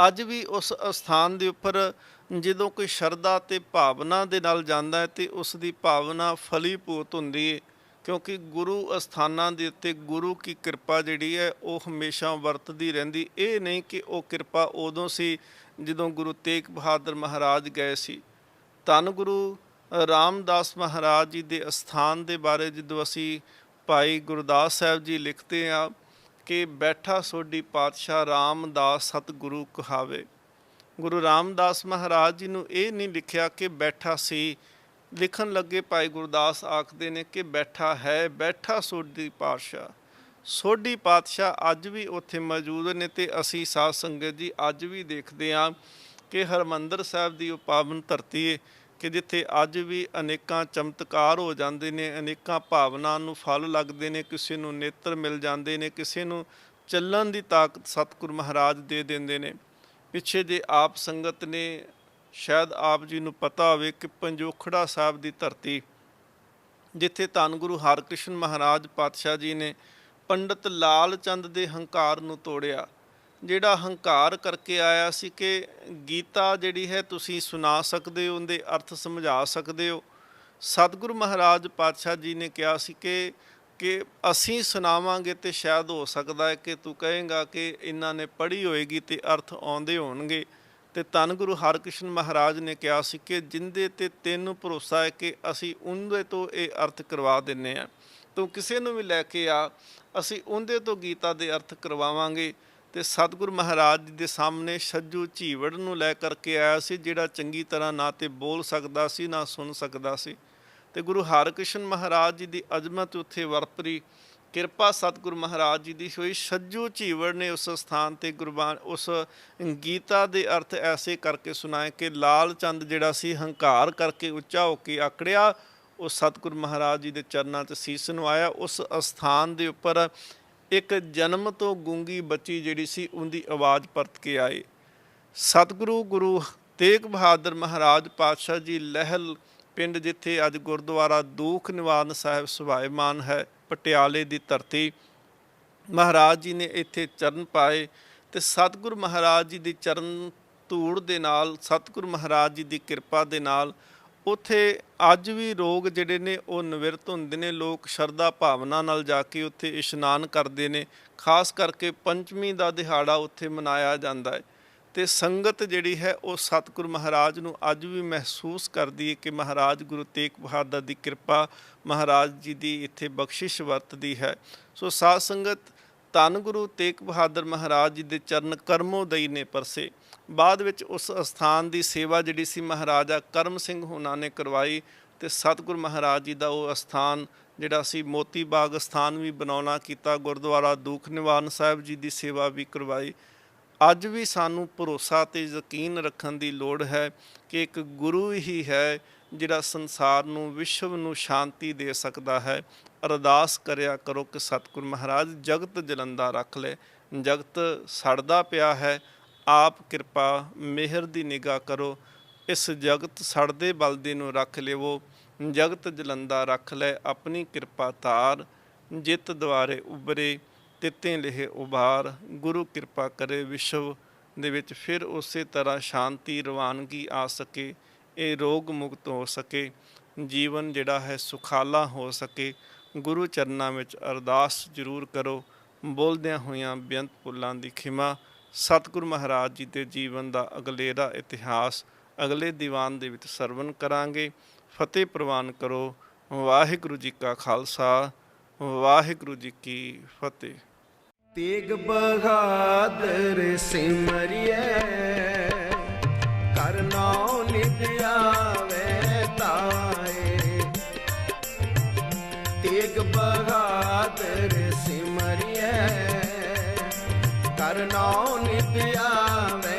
ਅੱਜ ਵੀ ਉਸ ਅਸਥਾਨ ਦੇ ਉੱਪਰ ਜਦੋਂ ਕੋਈ ਸ਼ਰਧਾ ਤੇ ਭਾਵਨਾ ਦੇ ਨਾਲ ਜਾਂਦਾ ਹੈ ਤੇ ਉਸ ਦੀ ਭਾਵਨਾ ਫਲੀਭੂਤ ਹੁੰਦੀ ਹੈ, ਕਿਉਂਕਿ ਗੁਰੂ ਅਸਥਾਨਾਂ ਦੇ ਉੱਤੇ ਗੁਰੂ ਕੀ ਕਿਰਪਾ ਜਿਹੜੀ ਹੈ ਉਹ ਹਮੇਸ਼ਾ ਵਰਤਦੀ ਰਹਿੰਦੀ। ਇਹ ਨਹੀਂ ਕਿ ਉਹ ਕਿਰਪਾ ਉਦੋਂ ਸੀ ਜਦੋਂ ਗੁਰੂ ਤੇਗ ਬਹਾਦਰ ਮਹਾਰਾਜ ਗਏ ਸੀ। ਧੰਨ ਗੁਰੂ ਰਾਮਦਾਸ ਮਹਾਰਾਜ ਜੀ ਦੇ ਅਸਥਾਨ ਦੇ ਬਾਰੇ ਜਦੋਂ ਅਸੀਂ ਭਾਈ ਗੁਰਦਾਸ ਸਾਹਿਬ ਜੀ ਲਿਖਦੇ ਆ ਕਿ ਬੈਠਾ ਸੋਢੀ ਪਾਤਸ਼ਾਹ ਰਾਮਦਾਸ ਸਤਿਗੁਰੂ ਕਹਾਵੇ। ਗੁਰੂ ਰਾਮਦਾਸ ਮਹਾਰਾਜ ਜੀ ਨੂੰ ਇਹ ਨਹੀਂ ਲਿਖਿਆ ਕਿ ਬੈਠਾ ਸੀ, ਲਿਖਣ ਲੱਗੇ ਭਾਈ ਗੁਰਦਾਸ ਆਖਦੇ ਨੇ ਕਿ ਬੈਠਾ ਹੈ, ਬੈਠਾ ਸੋਢੀ ਪਾਤਸ਼ਾਹ। ਸੋਢੀ ਪਾਤਸ਼ਾਹ ਅੱਜ ਵੀ ਉੱਥੇ ਮੌਜੂਦ ਨੇ ਤੇ ਅਸੀਂ ਸਾਧ ਸੰਗਤ ਜੀ ਅੱਜ ਵੀ ਦੇਖਦੇ ਹਾਂ ਕਿ ਹਰਿਮੰਦਰ ਸਾਹਿਬ ਦੀ ਉਹ ਪਾਵਨ ਧਰਤੀ ਹੈ ਕਿ ਜਿੱਥੇ ਅੱਜ ਵੀ ਅਨੇਕਾਂ ਚਮਤਕਾਰ ਹੋ ਜਾਂਦੇ ਨੇ, ਅਨੇਕਾਂ ਭਾਵਨਾ ਨੂੰ ਫਲ ਲੱਗਦੇ ਨੇ, ਕਿਸੇ ਨੂੰ ਨੇਤਰ ਮਿਲ ਜਾਂਦੇ ਨੇ, ਕਿਸੇ ਨੂੰ ਚੱਲਣ ਦੀ ਤਾਕਤ ਸਤਿਗੁਰ ਮਹਾਰਾਜ ਦੇ ਦਿੰਦੇ ਨੇ। ਪਿੱਛੇ ਜੇ ਆਪ ਸੰਗਤ ਨੇ, ਸ਼ਾਇਦ ਆਪ ਜੀ ਨੂੰ ਪਤਾ ਹੋਵੇ ਕਿ ਪੰਜੋਖੜਾ ਸਾਹਿਬ ਦੀ ਧਰਤੀ, ਜਿੱਥੇ ਧੰਨ ਗੁਰੂ ਹਰਕ੍ਰਿਸ਼ਨ ਮਹਾਰਾਜ ਪਾਤਸ਼ਾਹ ਜੀ ਨੇ ਪੰਡਤ ਲਾਲ ਚੰਦ ਦੇ ਹੰਕਾਰ ਨੂੰ ਤੋੜਿਆ। ਜਿਹੜਾ ਹੰਕਾਰ ਕਰਕੇ ਆਇਆ ਸੀ ਕਿ ਗੀਤਾ ਜਿਹੜੀ ਹੈ ਤੁਸੀਂ ਸੁਣਾ ਸਕਦੇ ਹੋ, ਉਹਦੇ ਅਰਥ ਸਮਝਾ ਸਕਦੇ ਹੋ। ਸਤਿਗੁਰੂ ਮਹਾਰਾਜ ਪਾਤਸ਼ਾਹ ਜੀ ਨੇ ਕਿਹਾ ਸੀ ਕਿ ਅਸੀਂ ਸੁਣਾਵਾਂਗੇ ਤੇ ਸ਼ਾਇਦ ਹੋ ਸਕਦਾ ਹੈ ਕਿ ਤੂੰ ਕਹੇਂਗਾ ਕਿ ਇਹਨਾਂ ਨੇ ਪੜ੍ਹੀ ਹੋਏਗੀ ਤੇ ਅਰਥ ਆਉਂਦੇ ਹੋਣਗੇ। ਤੇ ਧੰਨ ਗੁਰੂ ਹਰਕ੍ਰਿਸ਼ਨ ਮਹਾਰਾਜ ਨੇ ਕਿਹਾ ਸੀ ਕਿ ਜਿੰਦੇ ਤੇ ਤੈਨੂੰ ਭਰੋਸਾ ਹੈ ਕਿ ਅਸੀਂ ਉਹਦੇ ਤੋਂ ਇਹ ਅਰਥ ਕਰਵਾ ਦਿੰਦੇ ਹਾਂ, ਤੂੰ ਕਿਸੇ ਨੂੰ ਵੀ ਲੈ ਕੇ ਆ, ਅਸੀਂ ਉਹਦੇ ਤੋਂ ਗੀਤਾ ਦੇ ਅਰਥ ਕਰਵਾਵਾਂਗੇ। ਤੇ ਸਤਿਗੁਰੂ ਮਹਾਰਾਜ ਜੀ ਦੇ ਸਾਹਮਣੇ ਛੱਜੂ ਝੀਵੜ ਨੂੰ ਲੈ ਕਰਕੇ ਆਇਆ ਸੀ, ਜਿਹੜਾ ਚੰਗੀ ਤਰ੍ਹਾਂ ਨਾ ਤੇ ਬੋਲ ਸਕਦਾ ਸੀ ਨਾ ਸੁਣ ਸਕਦਾ ਸੀ। ਤੇ ਗੁਰੂ ਹਰਕ੍ਰਿਸ਼ਨ ਮਹਾਰਾਜ ਜੀ ਦੀ ਅਜ਼ਮਤ ਉੱਥੇ ਵਰਪਰੀ, ਕਿਰਪਾ ਸਤਿਗੁਰੂ ਮਹਾਰਾਜ ਜੀ ਦੀ ਹੋਈ। ਛੱਜੂ ਝੀਵੜ ਨੇ ਉਸ ਸਥਾਨ ਤੇ ਗੁਰਬਾਣੀ ਉਸ ਗੀਤਾ ਦੇ ਅਰਥ ਐਸੇ ਕਰਕੇ ਸੁਣਾਏ ਕਿ ਲਾਲ ਚੰਦ ਜਿਹੜਾ ਸੀ ਹੰਕਾਰ ਕਰਕੇ ਉੱਚਾ ਹੋ ਕੇ ਆਕੜਿਆ, ਉਹ ਸਤਿਗੁਰੂ ਮਹਾਰਾਜ ਜੀ ਦੇ ਚਰਨਾਂ 'ਚ ਸੀਸ ਨਵਾਇਆ। ਉਸ ਅਸਥਾਨ ਦੇ ਉੱਪਰ ਇੱਕ ਜਨਮ ਤੋਂ ਗੂੰਗੀ ਬੱਚੀ ਜਿਹੜੀ ਸੀ ਉਹਦੀ ਆਵਾਜ਼ ਪਰਤ ਕੇ ਆਏ। ਸਤਿਗੁਰੂ ਗੁਰੂ ਤੇਗ ਬਹਾਦਰ ਮਹਾਰਾਜ ਪਾਤਸ਼ਾਹ ਜੀ ਲਹਿਲ ਪਿੰਡ, ਜਿੱਥੇ ਅੱਜ ਗੁਰਦੁਆਰਾ ਦੂਖ ਨਿਵਾਰਨ ਸਾਹਿਬ ਸੁਭਾਏਮਾਨ ਹੈ, ਪਟਿਆਲੇ ਦੀ ਧਰਤੀ, ਮਹਾਰਾਜ ਜੀ ਨੇ ਇੱਥੇ ਚਰਨ ਪਾਏ ਤੇ ਸਤਿਗੁਰੂ ਮਹਾਰਾਜ ਜੀ ਦੀ ਚਰਨ ਧੂੜ ਦੇ ਨਾਲ, ਸਤਿਗੁਰੂ ਮਹਾਰਾਜ ਜੀ ਦੀ ਕਿਰਪਾ ਦੇ ਨਾਲ ਉੱਥੇ ਅੱਜ ਵੀ ਰੋਗ ਜਿਹੜੇ ਨੇ ਉਹ ਨਿਵਰਤ ਹੁੰਦੇ ਨੇ। ਲੋਕ ਸ਼ਰਧਾ ਭਾਵਨਾ ਨਾਲ ਜਾ ਕੇ ਉੱਥੇ ਇਸ਼ਨਾਨ ਕਰਦੇ ਨੇ। ਖਾਸ ਕਰਕੇ ਪੰਚਮੀ ਦਾ ਦਿਹਾੜਾ ਉੱਥੇ ਮਨਾਇਆ ਜਾਂਦਾ ਹੈ ਤੇ ਸੰਗਤ ਜਿਹੜੀ ਹੈ ਉਹ ਸਤਿਗੁਰੂ ਮਹਾਰਾਜ ਨੂੰ ਅੱਜ ਵੀ ਮਹਿਸੂਸ ਕਰਦੀ ਹੈ ਕਿ ਮਹਾਰਾਜ ਗੁਰੂ ਤੇਗ ਬਹਾਦਰ ਦੀ ਕਿਰਪਾ, ਮਹਾਰਾਜ ਜੀ ਦੀ ਇੱਥੇ ਬਖਸ਼ਿਸ਼ ਵਰਤਦੀ ਹੈ। ਸੋ ਸਾਧ ਸੰਗਤ, ਧੰਨ ਗੁਰੂ ਤੇਗ ਬਹਾਦਰ ਮਹਾਰਾਜ ਜੀ ਦੇ ਚਰਨ ਕਰਮੋਦਈ ਨੇ ਪਰਸੇ। ਬਾਅਦ ਵਿੱਚ ਉਸ ਅਸਥਾਨ ਦੀ ਸੇਵਾ ਜਿਹੜੀ ਸੀ ਮਹਾਰਾਜਾ ਕਰਮ ਸਿੰਘ ਹੋਣਾ ਨੇ ਕਰਵਾਈ ਤੇ ਸਤਿਗੁਰੂ ਮਹਾਰਾਜ ਜੀ ਦਾ ਉਹ ਅਸਥਾਨ ਜਿਹੜਾ ਸੀ ਮੋਤੀ ਬਾਗ ਅਸਥਾਨ ਵੀ ਬਣਾਉਣਾ ਕੀਤਾ, ਗੁਰਦੁਆਰਾ ਦੂਖ ਨਿਵਾਰਨ ਸਾਹਿਬ ਜੀ ਦੀ ਸੇਵਾ ਵੀ ਕਰਵਾਈ। ਅੱਜ ਵੀ ਸਾਨੂੰ ਭਰੋਸਾ ਤੇ ਯਕੀਨ ਰੱਖਣ ਦੀ ਲੋੜ ਹੈ ਕਿ ਇੱਕ ਗੁਰੂ ਹੀ ਹੈ ਜਿਹੜਾ ਸੰਸਾਰ ਨੂੰ, ਵਿਸ਼ਵ ਨੂੰ ਸ਼ਾਂਤੀ ਦੇ ਸਕਦਾ ਹੈ। ਅਰਦਾਸ ਕਰਿਆ ਕਰੋ ਕਿ ਸਤਿਗੁਰੂ ਮਹਾਰਾਜ ਜਗਤ ਜਲੰਦਾ ਰੱਖ ਲੈ, ਜਗਤ ਸੜਦਾ ਪਿਆ ਹੈ, ਆਪ ਕਿਰਪਾ ਮਿਹਰ ਦੀ ਨਿਗਾਹ ਕਰੋ, ਇਸ ਜਗਤ ਸੜਦੇ ਬਲਦੇ ਨੂੰ ਰੱਖ ਲਿਵੋ, ਜਗਤ ਜਲੰਦਾ ਰੱਖ ਲੈ, ਆਪਣੀ ਕਿਰਪਾ ਧਾਰ, ਜਿੱਤ ਦੁਆਰੇ ਉਭਰੇ ਤਿੱਤੇ ਲਿਹੇ ਉਭਾਰ। ਗੁਰੂ ਕਿਰਪਾ ਕਰੇ ਵਿਸ਼ਵ ਦੇ ਵਿੱਚ ਫਿਰ ਉਸੇ ਤਰ੍ਹਾਂ ਸ਼ਾਂਤੀ ਰਵਾਨਗੀ ਆ ਸਕੇ, ਇਹ ਰੋਗ ਮੁਕਤ ਹੋ ਸਕੇ, ਜੀਵਨ ਜਿਹੜਾ ਹੈ ਸੁਖਾਲਾ ਹੋ ਸਕੇ। ਗੁਰੂ ਚਰਨਾਂ ਵਿੱਚ ਅਰਦਾਸ ਜ਼ਰੂਰ ਕਰੋ। ਬੋਲਦਿਆਂ ਹੋਇਆਂ ਬੇਅੰਤ ਭੁੱਲਾਂ ਦੀ ਖਿਮਾ। ਸਤਿਗੁਰੂ ਮਹਾਰਾਜ ਜੀ ਦੇ ਜੀਵਨ ਦਾ ਅਗਲੇਰਾ ਇਤਿਹਾਸ ਅਗਲੇ ਦੀਵਾਨ ਦੇ ਵਿੱਚ ਸਰਵਣ ਕਰਾਂਗੇ। ਫਤਿਹ ਪ੍ਰਵਾਨ ਕਰੋ। ਵਾਹਿਗੁਰੂ ਜੀ ਕਾ ਖਾਲਸਾ, ਵਾਹਿਗੁਰੂ ਜੀ ਕੀ ਫਤਿਹ। ਤੇਗ ਬਹਾਦਰ ਸਿਮਰਿਐ ਕਰਨੋ ਨਿਤ ਆਵੇ ਤਾਏ। ਤੇਗ ਬਹਾਦਰ ਸਿਮਰਿਐ ਕਰਨੋ ਨਿਤ ਆਵੇ